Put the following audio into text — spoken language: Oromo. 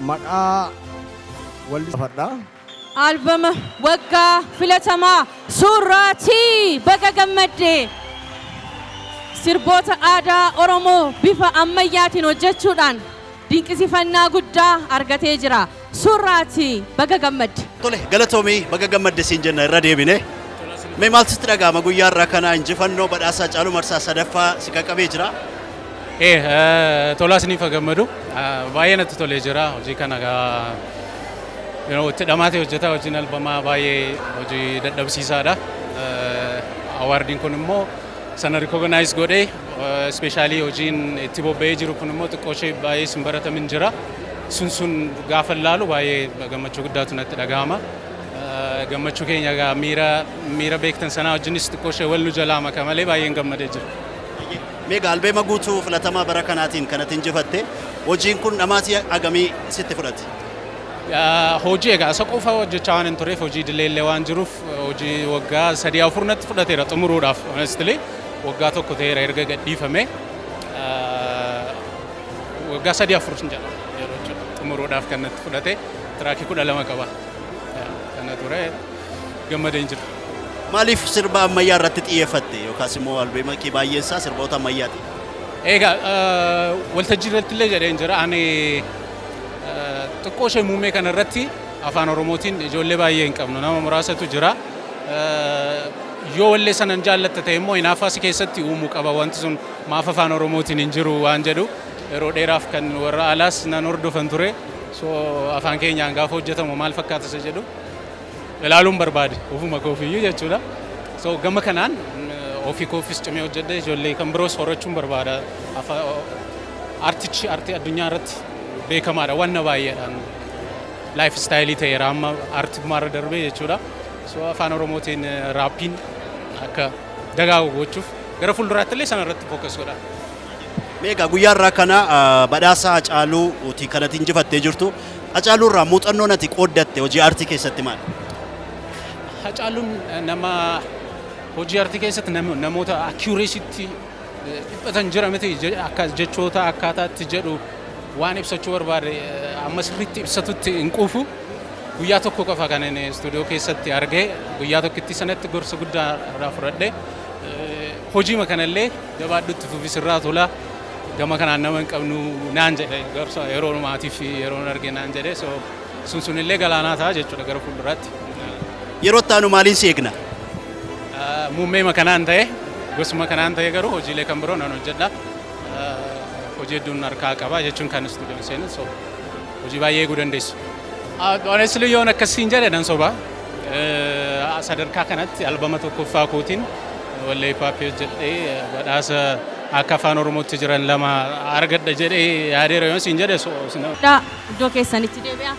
maqaa Waliif albama waggaa filatamaa Surraati baga gammadde sirboota aadaa Oromoo bifa ammayyaatiin hojjechuudhaan dinqisifannaa guddaa argatee jira. Surraati baga gammadde. Tole galatoomii baga gammadde siin jenna irra deebine. Mee maal sitti dhaga'ama guyyaa irraa kana injifannoo badhaasa Haacaaluu Marsaa 3ffaa si qaqqabee jira? Tolaa isiniif gammadu baay'ee natti tolee jira hojii kana itti dhamaatee hojjetaa hojiin albamaa baay'ee hojii dadhabsiisaadha. Awaardiin kun immoo sana recognize godhee especially hojiin itti bobba'ee jiru kun immoo xiqqoo ishee baay'ee sin baratamin jira. Sun gaafa ilaalu baay'ee gammachuu guddaatu natti dhaga'ama. Gammachuu keenya miira beektan sanaa wajjinis xiqqoo ishee wal nu jalaa maka malee baay'een gammadee jira. Meeqa albeema guutuu filatamaa bara kanaatiin kanatti injifatte hojiin kun dhamaatii agamii sitti fudhate? Hojii egaa isa qofa hojjechaa waan hin tureef hojii dileellee waan jiruuf hojii waggaa 3-4 natti fudhateera xumuruudhaaf honestly waggaa tokko ta'eera erga gadhiifame waggaa 3-4 hin jedhamu yeroo xumuruudhaaf kan natti fudhate tiraakii 12 qaba kana ture gammadeen jira. Maaliif sirba ammayyaa irratti xiyyeeffatte yookaas immoo albeema kee baay'een isaa sirboota ammayyaati? Egaa waltajjii irratti illee jedheen jira ani xiqqoo ishee muummee kana irratti afaan Oromootiin ijoollee baay'ee hin qabnu nama muraasatu jira. Yoo wallee sanan jaallatta ta'e immoo hinaafaas keessatti uumuu qaba wanti sun maaf afaan Oromootiin hin jiru waan jedhu yeroo dheeraaf kan warra alaas nan hordofan ture. So afaan keenyaan gaafa hojjetamu maal fakkaata isa jedhu ilaaluun barbaade ofuma koofiyyuu jechuudha. So gama kanaan ofii koofis cimee hojjedhe ijoollee kan biroos horachuun barbaada. Artichi artii addunyaa irratti beekamaadha wanna baay'eedhaan life style ta'eera amma artiimarra darbee jechuudha. So afaan Oromootiin raappiin akka dagaagu gochuuf gara fuulduraatti illee sana irratti fookas godha. Meeqa guyyaa irraa kana badhaasa Haacaaluuti kanatti injifattee jirtu. Haacaaluu irraa muuxannoo nati qooddatte hojii artii keessatti maal? Haacaaluun nama hojii artii keessatti namoota accuracytti dhiphatan jira miti akka jechoota akkaataatti jedhu waan ibsachuu barbaade amma sirriitti ibsatutti hin quufu guyyaa tokko qofa kan inni stuudiyoo keessatti argee guyyaa tokkitti sanatti gorsa guddaa irraa fudhadhe hojii kanallee jabaadhutti fufisirraa tola gama kanaan nama hin qabnu naan jedhe gorsa yeroo maatiif yeroo arge naan jedhe sun illee galaanaa ta'a jechuudha gara fuulduraatti. Yeroo taanu maaliin si eegna? Muummee kanaan ta'e gosuma kanaan ta'e garuu hojiilee kan biroo nan hojjedha. Hojii hedduun harkaa qaba jechuun kan stuudiyoon seenu hojii baay'ee eeguu dandeessu. Honestly yoon akkasiin jedhe nan soba sadarkaa kanatti albama tokkoffaa kootiin Waliif hojjedhee badhaasa akka afaan Oromootti jiran lama argadha jedhee yaadeera yoon siin jedhe iddoo keessanitti deebi'a.